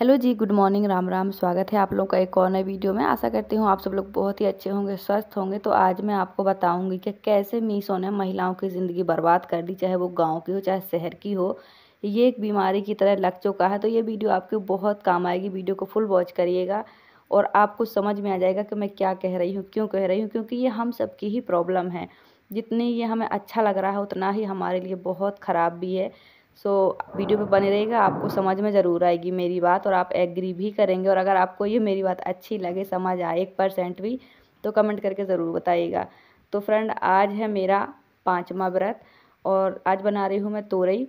Hello जी, good morning, Ram Ram. स्वागत है आप लोग का एक और नए वीडियो में। आशा करती हूँ आप सब लोग बहुत ही अच्छे होंगे, स्वस्थ होंगे। तो आज मैं आपको बताऊंगी कि कैसे मीशो ने महिलाओं की ज़िंदगी बर्बाद कर दी, चाहे वो गांव की हो चाहे शहर की हो। ये एक बीमारी की तरह लग चुका है। तो ये वीडियो आपके बहुत काम आएगी। वीडियो को फुल वॉच करिएगा और आपको समझ में आ जाएगा कि मैं क्या कह रही हूँ, क्यों कह रही हूँ। क्योंकि ये हम सबकी ही प्रॉब्लम है। जितनी ये हमें अच्छा लग रहा है उतना ही हमारे लिए बहुत ख़राब भी है। सो वीडियो पे बने रहिएगा, आपको समझ में ज़रूर आएगी मेरी बात और आप एग्री भी करेंगे। और अगर आपको ये मेरी बात अच्छी लगे, समझ आए 1% भी, तो कमेंट करके ज़रूर बताइएगा। तो फ्रेंड, आज है मेरा 5वां व्रत और आज बना रही हूँ मैं तोरई।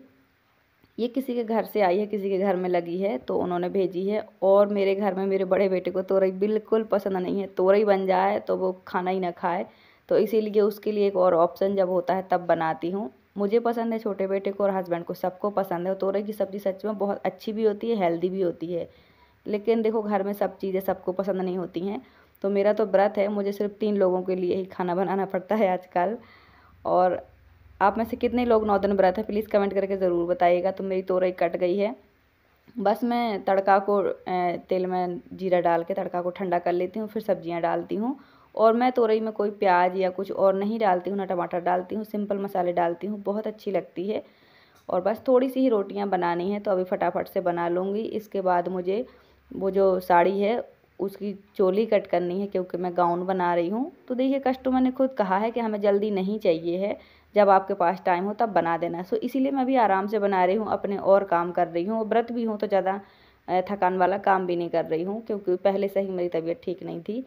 ये किसी के घर से आई है, किसी के घर में लगी है तो उन्होंने भेजी है। और मेरे घर में मेरे बड़े बेटे को तोरई बिल्कुल पसंद नहीं है। तोरई बन जाए तो वो खाना ही ना खाए। तो इसीलिए उसके लिए एक और ऑप्शन जब होता है तब बनाती हूँ। मुझे पसंद है, छोटे बेटे को और हस्बैंड को, सबको पसंद है। और तोरई की सब्ज़ी सच में बहुत अच्छी भी होती है, हेल्दी भी होती है। लेकिन देखो, घर में सब चीज़ें सबको पसंद नहीं होती हैं। तो मेरा तो व्रत है, मुझे सिर्फ 3 लोगों के लिए ही खाना बनाना पड़ता है आजकल। और आप में से कितने लोग 9 दिन व्रत है, प्लीज़ कमेंट करके ज़रूर बताइएगा। तो मेरी तोरई कट गई है। बस मैं तड़का को तेल में जीरा डाल के तड़का को ठंडा कर लेती हूँ, फिर सब्जियाँ डालती हूँ। और मैं तोरई में कोई प्याज या कुछ और नहीं डालती हूँ, ना टमाटर डालती हूँ, सिंपल मसाले डालती हूँ, बहुत अच्छी लगती है। और बस थोड़ी सी ही रोटियां बनानी है तो अभी फटाफट से बना लूँगी। इसके बाद मुझे वो जो साड़ी है उसकी चोली कट करनी है, क्योंकि मैं गाउन बना रही हूँ। तो देखिए, कस्टमर ने खुद कहा है कि हमें जल्दी नहीं चाहिए है, जब आपके पास टाइम हो तब बना देना। सो इसीलिए मैं भी आराम से बना रही हूँ, अपने और काम कर रही हूँ। व्रत भी हूँ तो ज़्यादा थकान वाला काम भी नहीं कर रही हूँ, क्योंकि पहले से ही मेरी तबीयत ठीक नहीं थी।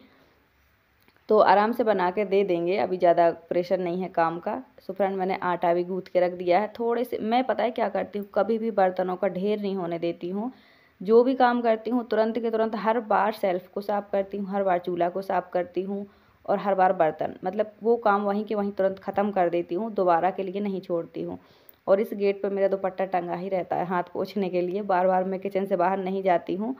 तो आराम से बना के दे देंगे, अभी ज़्यादा प्रेशर नहीं है काम का। सो फ्रेंड, मैंने आटा भी गूँथ के रख दिया है। थोड़े से मैं, पता है क्या करती हूँ, कभी भी बर्तनों का ढेर नहीं होने देती हूँ। जो भी काम करती हूँ तुरंत के तुरंत, हर बार शेल्फ़ को साफ़ करती हूँ, हर बार चूल्हा को साफ़ करती हूँ और हर बार बर्तन, मतलब वो काम वहीं के वहीं तुरंत ख़त्म कर देती हूँ, दोबारा के लिए नहीं छोड़ती हूँ। और इस गेट पर मेरा दुपट्टा टंगा ही रहता है हाथ पोंछने के लिए, बार बार मैं किचन से बाहर नहीं जाती हूँ।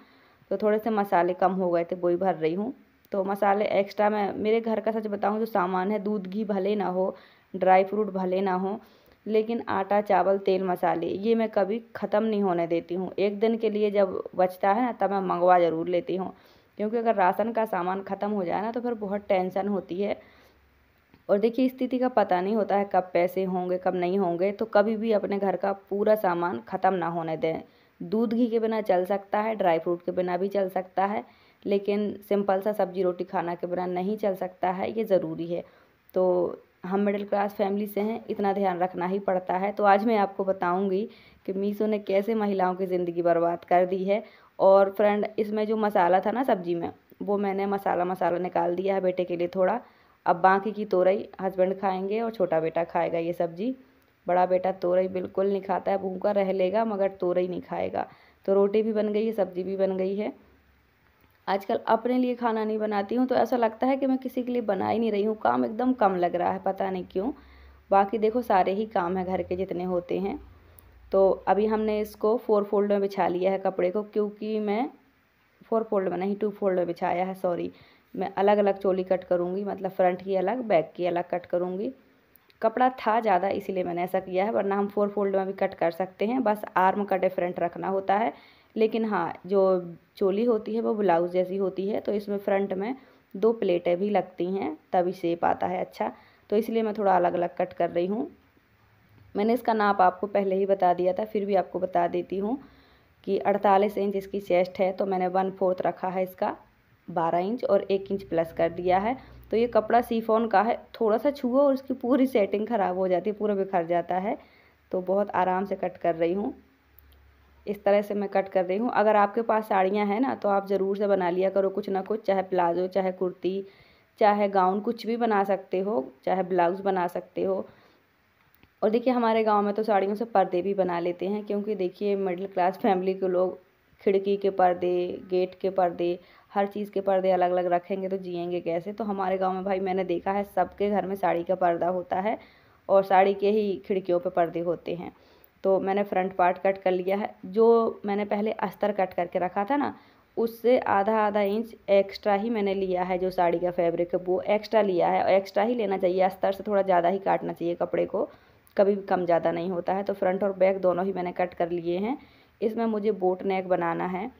तो थोड़े से मसाले कम हो गए थे, वही भर रही हूँ। तो मसाले एक्स्ट्रा, मैं मेरे घर का सच बताऊँ, जो सामान है, दूध घी भले ना हो, ड्राई फ्रूट भले ना हो, लेकिन आटा चावल तेल मसाले ये मैं कभी ख़त्म नहीं होने देती हूँ। एक दिन के लिए जब बचता है ना, तब मैं मंगवा ज़रूर लेती हूँ। क्योंकि अगर राशन का सामान ख़त्म हो जाए ना तो फिर बहुत टेंशन होती है। और देखिए, स्थिति का पता नहीं होता है कब पैसे होंगे कब नहीं होंगे। तो कभी भी अपने घर का पूरा सामान ख़त्म ना होने दें। दूध घी के बिना चल सकता है, ड्राई फ्रूट के बिना भी चल सकता है, लेकिन सिंपल सा सब्जी रोटी खाना के बिना नहीं चल सकता है, ये ज़रूरी है। तो हम मिडिल क्लास फैमिली से हैं, इतना ध्यान रखना ही पड़ता है। तो आज मैं आपको बताऊंगी कि मीशो ने कैसे महिलाओं की ज़िंदगी बर्बाद कर दी है। और फ्रेंड, इसमें जो मसाला था ना सब्जी में, वो मैंने मसाला निकाल दिया है बेटे के लिए थोड़ा। अब बाकी की तोरई हस्बैंड खाएंगे और छोटा बेटा खाएगा ये सब्जी। बड़ा बेटा तोरई बिल्कुल नहीं खाता है, भूखा रह लेगा मगर तोरई नहीं खाएगा। तो रोटी भी बन गई है, सब्जी भी बन गई है। आजकल अपने लिए खाना नहीं बनाती हूँ तो ऐसा लगता है कि मैं किसी के लिए बना ही नहीं रही हूँ। काम एकदम कम लग रहा है, पता नहीं क्यों। बाकी देखो, सारे ही काम है घर के जितने होते हैं। तो अभी हमने इसको 4 फोल्ड में बिछा लिया है कपड़े को, क्योंकि मैं 4 फोल्ड में नहीं, 2 फोल्ड में बिछाया है, सॉरी। मैं अलग अलग चोली कट करूँगी, मतलब फ्रंट की अलग बैक की अलग कट करूँगी। कपड़ा था ज़्यादा इसीलिए मैंने ऐसा किया है, वरना हम 4 फोल्ड में भी कट कर सकते हैं, बस आर्म का डिफरेंट रखना होता है। लेकिन हाँ, जो चोली होती है वो ब्लाउज़ जैसी होती है, तो इसमें फ्रंट में 2 प्लेटें भी लगती हैं, तभी शेप आता है अच्छा। तो इसलिए मैं थोड़ा अलग अलग कट कर रही हूँ। मैंने इसका नाप आपको पहले ही बता दिया था, फिर भी आपको बता देती हूँ कि 48 इंच इसकी चेस्ट है। तो मैंने 1/4 रखा है इसका, 12 इंच, और 1 इंच प्लस कर दिया है। तो ये कपड़ा शिफॉन का है, थोड़ा सा छुओ और उसकी पूरी सेटिंग ख़राब हो जाती है, पूरा बिखर जाता है। तो बहुत आराम से कट कर रही हूँ, इस तरह से मैं कट कर रही हूँ। अगर आपके पास साड़ियाँ हैं ना तो आप ज़रूर से बना लिया करो कुछ ना कुछ, चाहे प्लाजो, चाहे कुर्ती, चाहे गाउन, कुछ भी बना सकते हो, चाहे ब्लाउज़ बना सकते हो। और देखिए, हमारे गांव में तो साड़ियों से पर्दे भी बना लेते हैं, क्योंकि देखिए मिडिल क्लास फैमिली के लोग खिड़की के पर्दे, गेट के पर्दे, हर चीज़ के पर्दे अलग अलग रखेंगे तो जिएंगे कैसे। तो हमारे गांव में भाई मैंने देखा है सबके घर में साड़ी का पर्दा होता है और साड़ी के ही खिड़कियों पे पर्दे होते हैं। तो मैंने फ्रंट पार्ट कट कर लिया है। जो मैंने पहले अस्तर कट करके रखा था ना, उससे आधा आधा इंच एक्स्ट्रा ही मैंने लिया है। जो साड़ी का फैब्रिक है वो एक्स्ट्रा लिया है, और एक्स्ट्रा ही लेना चाहिए, अस्तर से थोड़ा ज़्यादा ही काटना चाहिए कपड़े को, कभी भी कम ज़्यादा नहीं होता है। तो फ्रंट और बैक दोनों ही मैंने कट कर लिए हैं। इसमें मुझे बोट नेक बनाना है,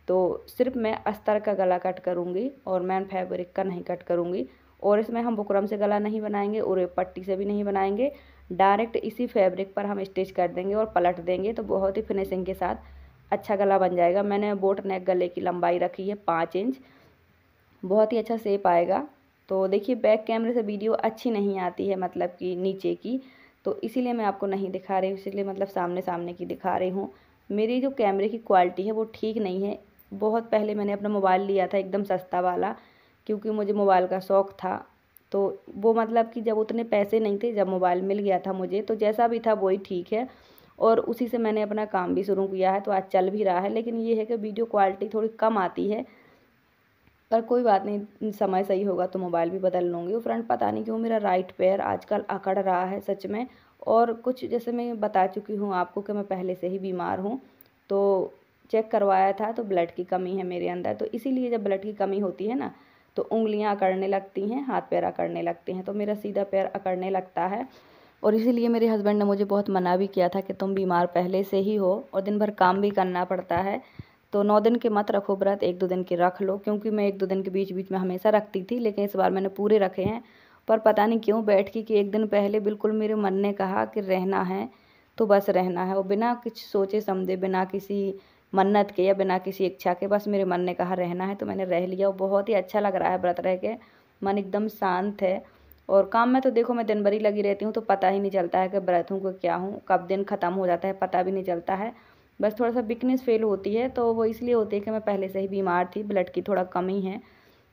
तो सिर्फ मैं अस्तर का गला कट करूँगी और मैन फैब्रिक का नहीं कट करूँगी। और इसमें हम बुकरम से गला नहीं बनाएंगे और पट्टी से भी नहीं बनाएंगे, डायरेक्ट इसी फैब्रिक पर हम स्टिच कर देंगे और पलट देंगे, तो बहुत ही फिनिशिंग के साथ अच्छा गला बन जाएगा। मैंने बोट नेक गले की लंबाई रखी है 5 इंच, बहुत ही अच्छा शेप आएगा। तो देखिए बैक कैमरे से वीडियो अच्छी नहीं आती है, मतलब कि नीचे की, तो इसीलिए मैं आपको नहीं दिखा रही हूँ, इसलिए मतलब सामने सामने की दिखा रही हूँ। मेरी जो कैमरे की क्वालिटी है वो ठीक नहीं है। बहुत पहले मैंने अपना मोबाइल लिया था एकदम सस्ता वाला, क्योंकि मुझे मोबाइल का शौक़ था। तो वो मतलब कि जब उतने पैसे नहीं थे, जब मोबाइल मिल गया था मुझे, तो जैसा भी था वही ठीक है, और उसी से मैंने अपना काम भी शुरू किया है, तो आज चल भी रहा है। लेकिन ये है कि वीडियो क्वालिटी थोड़ी कम आती है, पर कोई बात नहीं, समय सही होगा तो मोबाइल भी बदल लूँगी। फ्रेंड पता नहीं क्यों मेरा राइट पैर आजकल अकड़ रहा है सच में, और कुछ जैसे मैं बता चुकी हूँ आपको कि मैं पहले से ही बीमार हूँ, तो चेक करवाया था तो ब्लड की कमी है मेरे अंदर, तो इसीलिए जब ब्लड की कमी होती है ना तो उंगलियां अकड़ने लगती हैं, हाथ पैर अकड़ने लगते हैं, तो मेरा सीधा पैर अकड़ने लगता है। और इसीलिए मेरे हस्बैंड ने मुझे बहुत मना भी किया था कि तुम बीमार पहले से ही हो और दिन भर काम भी करना पड़ता है, तो 9 दिन के मत रखो व्रत, 1-2 दिन के रख लो, क्योंकि मैं 1-2 दिन के बीच बीच में हमेशा रखती थी, लेकिन इस बार मैंने पूरे रखे हैं। पर पता नहीं क्यों बैठ की कि 1 दिन पहले बिल्कुल मेरे मन ने कहा कि रहना है तो बस रहना है, और बिना कुछ सोचे समझे, बिना किसी मन्नत के या बिना किसी इच्छा के, बस मेरे मन ने कहा रहना है तो मैंने रह लिया। और बहुत ही अच्छा लग रहा है व्रत रह के, मन एकदम शांत है। और काम में तो देखो मैं दिन भर ही लगी रहती हूँ, तो पता ही नहीं चलता है कि व्रत हूँ कि क्या हूँ, कब दिन ख़त्म हो जाता है पता भी नहीं चलता है। बस थोड़ा सा वीकनेस फील होती है, तो वो इसलिए होती है कि मैं पहले से ही बीमार थी, ब्लड की थोड़ा कमी है,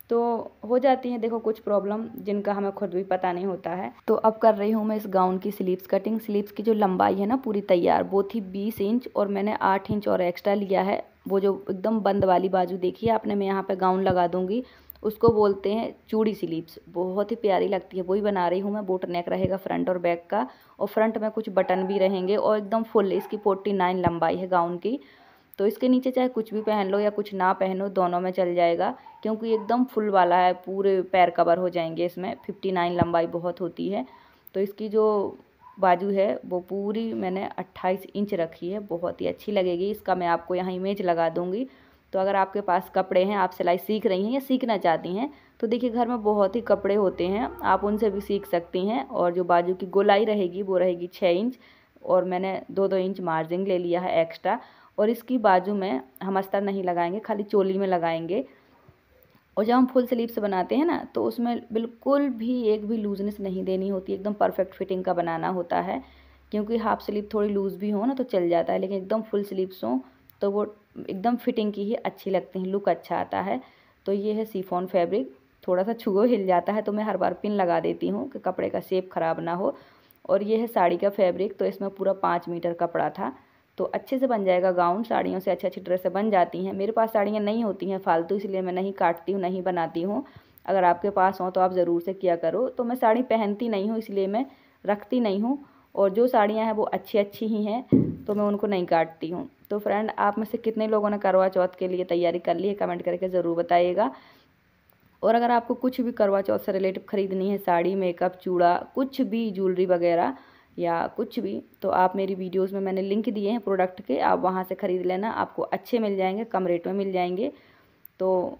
तो हो जाती हैं देखो कुछ प्रॉब्लम जिनका हमें खुद भी पता नहीं होता है। तो अब कर रही हूँ मैं इस गाउन की स्लीव्स कटिंग। स्लीव्स की जो लंबाई है ना पूरी तैयार, वो थी 20 इंच, और मैंने 8 इंच और एक्स्ट्रा लिया है। वो जो एकदम बंद वाली बाजू देखी है आपने, मैं यहाँ पे गाउन लगा दूंगी, उसको बोलते हैं चूड़ी स्लीव्स, बहुत ही प्यारी लगती है, वही बना रही हूँ मैं। बोट नेक रहेगा फ्रंट और बैक का, और फ्रंट में कुछ बटन भी रहेंगे, और एकदम फुल इसकी 49 लंबाई है गाउन की, तो इसके नीचे चाहे कुछ भी पहन लो या कुछ ना पहनो, दोनों में चल जाएगा, क्योंकि एकदम फुल वाला है, पूरे पैर कवर हो जाएंगे इसमें। 59 लंबाई बहुत होती है। तो इसकी जो बाजू है वो पूरी मैंने 28 इंच रखी है, बहुत ही अच्छी लगेगी। इसका मैं आपको यहाँ इमेज लगा दूँगी। तो अगर आपके पास कपड़े हैं, आप सिलाई सीख रही हैं या सीखना चाहती हैं, तो देखिए घर में बहुत ही कपड़े होते हैं, आप उनसे भी सीख सकती हैं। और जो बाजू की गोलाई रहेगी वो रहेगी 6 इंच, और मैंने 2-2 इंच मार्जिन ले लिया है एक्स्ट्रा। और इसकी बाजू में हम अस्तर नहीं लगाएंगे, खाली चोली में लगाएंगे। और जब हम फुल स्लीव्स बनाते हैं ना, तो उसमें बिल्कुल भी एक भी लूजनेस नहीं देनी होती, एकदम परफेक्ट फिटिंग का बनाना होता है, क्योंकि हाफ स्लीव थोड़ी लूज़ भी हो ना तो चल जाता है, लेकिन एकदम फुल स्लीव्स हो तो वो एकदम फिटिंग की ही अच्छी लगती हैं, लुक अच्छा आता है। तो ये है शिफॉन फैब्रिक, थोड़ा सा छुओ हिल जाता है तो मैं हर बार पिन लगा देती हूँ कि कपड़े का शेप ख़राब ना हो। और ये है साड़ी का फैब्रिक, तो इसमें पूरा 5 मीटर कपड़ा था, तो अच्छे से बन जाएगा गाउन। साड़ियों से अच्छी अच्छी ड्रेसें बन जाती हैं। मेरे पास साड़ियाँ नहीं होती हैं फालतू, इसलिए मैं नहीं काटती हूँ, नहीं बनाती हूँ। अगर आपके पास हो तो आप ज़रूर से किया करो। तो मैं साड़ी पहनती नहीं हूँ, इसलिए मैं रखती नहीं हूँ, और जो साड़ियाँ हैं वो अच्छी अच्छी ही हैं, तो मैं उनको नहीं काटती हूँ। तो फ्रेंड, आप में से कितने लोगों ने करवा चौथ के लिए तैयारी कर ली है, कमेंट करके ज़रूर बताइएगा। और अगर आपको कुछ भी करवा चौथ से रिलेटिव ख़रीदनी है, साड़ी, मेकअप, चूड़ा, कुछ भी ज्वेलरी वगैरह या कुछ भी, तो आप मेरी वीडियोस में मैंने लिंक दिए हैं प्रोडक्ट के, आप वहां से ख़रीद लेना, आपको अच्छे मिल जाएंगे, कम रेट में मिल जाएंगे। तो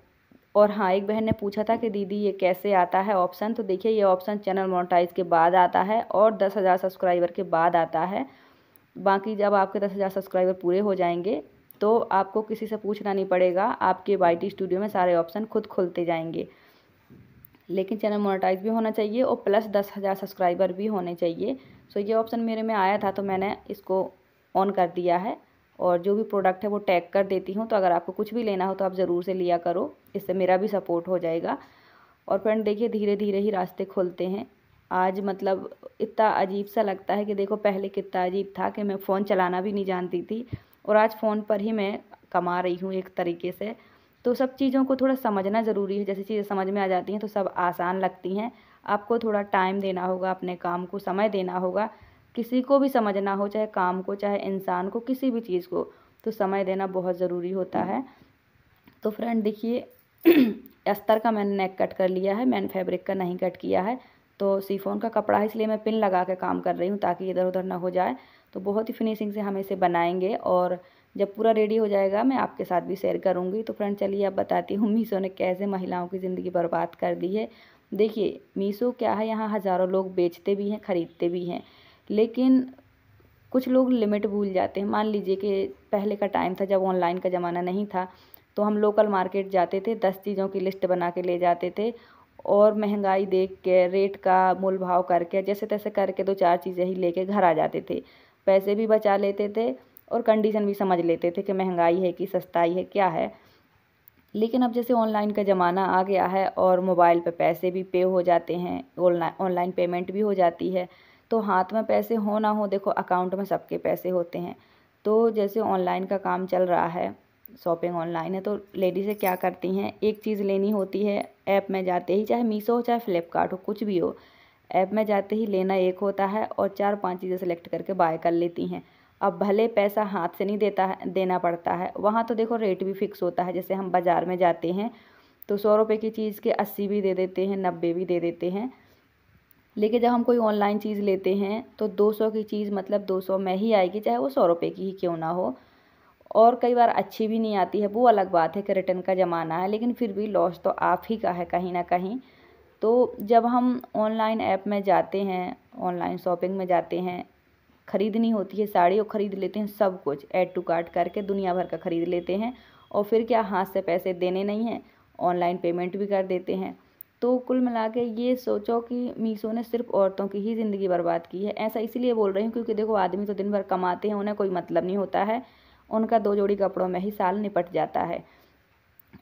और हाँ, एक बहन ने पूछा था कि दीदी ये कैसे आता है ऑप्शन, तो देखिए ये ऑप्शन चैनल मोनेटाइज के बाद आता है और 10,000 सब्सक्राइबर के बाद आता है। बाकी जब आपके 10,000 सब्सक्राइबर पूरे हो जाएंगे तो आपको किसी से पूछना नहीं पड़ेगा, आपके YT स्टूडियो में सारे ऑप्शन खुद खुलते जाएंगे। लेकिन चैनल मोनेटाइज भी होना चाहिए और प्लस 10,000 सब्सक्राइबर भी होने चाहिए। सो ये ऑप्शन मेरे में आया था तो मैंने इसको ऑन कर दिया है, और जो भी प्रोडक्ट है वो टैग कर देती हूँ। तो अगर आपको कुछ भी लेना हो तो आप ज़रूर से लिया करो, इससे मेरा भी सपोर्ट हो जाएगा। और फ्रेंड देखिए, धीरे धीरे ही रास्ते खुलते हैं। आज मतलब इतना अजीब सा लगता है कि देखो पहले कितना अजीब था कि मैं फ़ोन चलाना भी नहीं जानती थी, और आज फ़ोन पर ही मैं कमा रही हूँ एक तरीके से। तो सब चीज़ों को थोड़ा समझना ज़रूरी है, जैसी चीज़ें समझ में आ जाती हैं तो सब आसान लगती हैं। आपको थोड़ा टाइम देना होगा, अपने काम को समय देना होगा। किसी को भी समझना हो, चाहे काम को, चाहे इंसान को, किसी भी चीज़ को, तो समय देना बहुत ज़रूरी होता है। तो फ्रेंड देखिए अस्तर का मैंने नेक कट कर लिया है, मैंने फैब्रिक का नहीं कट किया है। तो शिफॉन का कपड़ा है इसलिए मैं पिन लगा के काम कर रही हूँ ताकि इधर उधर ना हो जाए। तो बहुत ही फिनिशिंग से हम इसे बनाएंगे, और जब पूरा रेडी हो जाएगा मैं आपके साथ भी शेयर करूँगी। तो फ्रेंड चलिए अब बताती हूँ मीशो ने कैसे महिलाओं की ज़िंदगी बर्बाद कर दी है। देखिए मीशो क्या है, यहाँ हज़ारों लोग बेचते भी हैं, ख़रीदते भी हैं, लेकिन कुछ लोग लिमिट भूल जाते हैं। मान लीजिए कि पहले का टाइम था जब ऑनलाइन का ज़माना नहीं था, तो हम लोकल मार्केट जाते थे, 10 चीज़ों की लिस्ट बना के ले जाते थे और महंगाई देख के, रेट का मोल भाव करके, जैसे तैसे करके 2-4 चीज़ें ही लेके घर आ जाते थे। पैसे भी बचा लेते थे और कंडीशन भी समझ लेते थे कि महंगाई है कि सस्ताई है, क्या है। लेकिन अब जैसे ऑनलाइन का ज़माना आ गया है और मोबाइल पे पैसे भी पे हो जाते हैं, ऑनलाइन पेमेंट भी हो जाती है, तो हाथ में पैसे हो ना हो, देखो अकाउंट में सबके पैसे होते हैं। तो जैसे ऑनलाइन का काम चल रहा है, शॉपिंग ऑनलाइन है, तो लेडीज़ें क्या करती हैं, एक चीज़ लेनी होती है, ऐप में जाते ही, चाहे मीशो हो चाहे फ्लिपकार्ट हो, कुछ भी हो, ऐप में जाते ही लेना एक होता है और 4-5 चीज़ें सेलेक्ट करके बाय कर लेती हैं। अब भले पैसा हाथ से नहीं देना पड़ता है, वहाँ तो देखो रेट भी फिक्स होता है। जैसे हम बाज़ार में जाते हैं तो 100 रुपये की चीज़ के 80 भी दे देते हैं, 90 भी दे देते हैं। लेकिन जब हम कोई ऑनलाइन चीज़ लेते हैं तो 200 की चीज़ मतलब 200 में ही आएगी, चाहे वो 100 रुपये की ही क्यों ना हो। और कई बार अच्छी भी नहीं आती है, वो अलग बात है कि रिटर्न का ज़माना है, लेकिन फिर भी लॉस तो आप ही का है कहीं ना कहीं। तो जब हम ऑनलाइन ऐप में जाते हैं, ऑनलाइन शॉपिंग में जाते हैं, ख़रीदनी होती है साड़ी और ख़रीद लेते हैं सब कुछ, ऐड टू कार्ट करके दुनिया भर का ख़रीद लेते हैं और फिर क्या, हाथ से पैसे देने नहीं हैं, ऑनलाइन पेमेंट भी कर देते हैं। तो कुल मिला के ये सोचो कि मीशो ने सिर्फ औरतों की ही ज़िंदगी बर्बाद की है। ऐसा इसलिए बोल रही हूँ क्योंकि देखो आदमी तो दिन भर कमाते हैं, उन्हें कोई मतलब नहीं होता है, उनका 2 जोड़ी कपड़ों में ही साल निपट जाता है।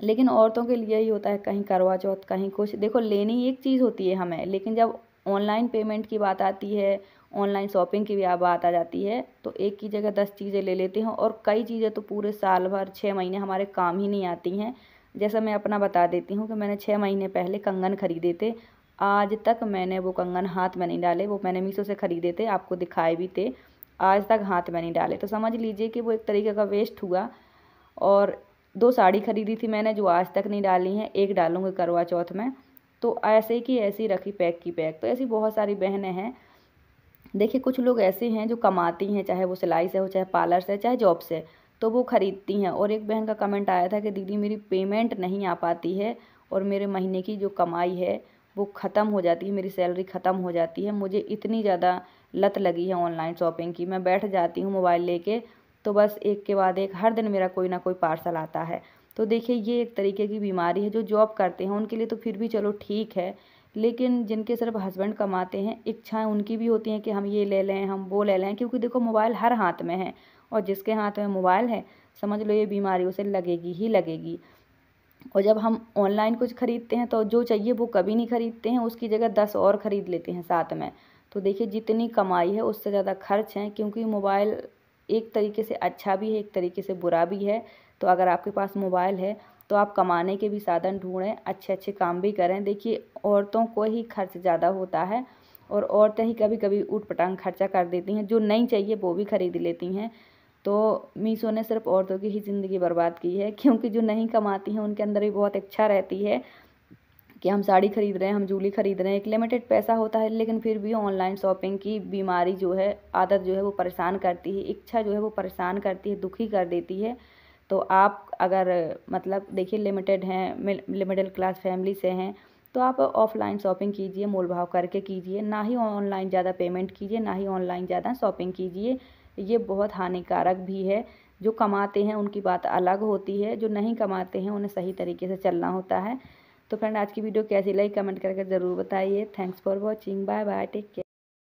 लेकिन औरतों के लिए ही होता है, कहीं करवा चौथ, कहीं कुछ। देखो लेनी एक चीज़ होती है हमें, लेकिन जब ऑनलाइन पेमेंट की बात आती है, ऑनलाइन शॉपिंग की भी बात आ जाती है, तो एक की जगह 10 चीज़ें ले लेते हैं और कई चीज़ें तो पूरे साल भर 6 महीने हमारे काम ही नहीं आती हैं। जैसा मैं अपना बता देती हूँ कि मैंने 6 महीने पहले कंगन खरीदे थे, आज तक मैंने वो कंगन हाथ में नहीं डाले। वो मैंने मीशो से ख़रीदे थे, आपको दिखाए भी थे, आज तक हाथ में नहीं डाले। तो समझ लीजिए कि वो एक तरीके का वेस्ट हुआ। और 2 साड़ी खरीदी थी मैंने जो आज तक नहीं डाली हैं, एक डालूँगी करवा चौथ में। तो ऐसे की ऐसी रखी पैक की पैक। तो ऐसी बहुत सारी बहनें हैं। देखिए कुछ लोग ऐसे हैं जो कमाती हैं, चाहे वो सिलाई से हो, चाहे पार्लर से, चाहे जॉब से, तो वो ख़रीदती हैं। और एक बहन का कमेंट आया था कि दीदी मेरी पेमेंट नहीं आ पाती है और मेरे महीने की जो कमाई है वो ख़त्म हो जाती है, मेरी सैलरी ख़त्म हो जाती है। मुझे इतनी ज़्यादा लत लगी है ऑनलाइन शॉपिंग की, मैं बैठ जाती हूँ मोबाइल लेके, तो बस एक के बाद एक हर दिन मेरा कोई ना कोई पार्सल आता है। तो देखिए ये एक तरीके की बीमारी है। जो जॉब करते हैं उनके लिए तो फिर भी चलो ठीक है, लेकिन जिनके सिर्फ हस्बैंड कमाते हैं, इच्छाएं उनकी भी होती हैं कि हम ये ले लें, हम वो ले लें, क्योंकि देखो मोबाइल हर हाथ में है और जिसके हाथ में मोबाइल है समझ लो ये बीमारी उसे लगेगी ही लगेगी। और जब हम ऑनलाइन कुछ ख़रीदते हैं तो जो चाहिए वो कभी नहीं ख़रीदते हैं, उसकी जगह 10 और ख़रीद लेते हैं साथ में। तो देखिए जितनी कमाई है उससे ज़्यादा खर्च हैं, क्योंकि मोबाइल एक तरीके से अच्छा भी है, एक तरीके से बुरा भी है। तो अगर आपके पास मोबाइल है तो आप कमाने के भी साधन ढूंढें, अच्छे अच्छे काम भी करें। देखिए औरतों को ही खर्च ज़्यादा होता है और औरतें ही कभी कभी ऊट पटांग खर्चा कर देती हैं, जो नहीं चाहिए वो भी खरीद लेती हैं। तो मीशो ने सिर्फ औरतों की ही ज़िंदगी बर्बाद की है, क्योंकि जो नहीं कमाती हैं उनके अंदर भी बहुत इच्छा रहती है कि हम साड़ी खरीद रहे हैं, हम जूली खरीद रहे हैं। एक लिमिटेड पैसा होता है, लेकिन फिर भी ऑनलाइन शॉपिंग की बीमारी जो है, आदत जो है वो परेशान करती है, इच्छा जो है वो परेशान करती है, दुखी कर देती है। तो आप अगर मतलब देखिए लिमिटेड हैं, मिडिल क्लास फैमिली से हैं, तो आप ऑफलाइन शॉपिंग कीजिए, मोल भाव करके कीजिए, ना ही ऑनलाइन ज़्यादा पेमेंट कीजिए, ना ही ऑनलाइन ज़्यादा शॉपिंग कीजिए। ये बहुत हानिकारक भी है। जो कमाते हैं उनकी बात अलग होती है, जो नहीं कमाते हैं उन्हें सही तरीके से चलना होता है। तो फ्रेंड आज की वीडियो कैसी लगी कमेंट करके ज़रूर बताइए। Thanks for watching, bye bye, take care.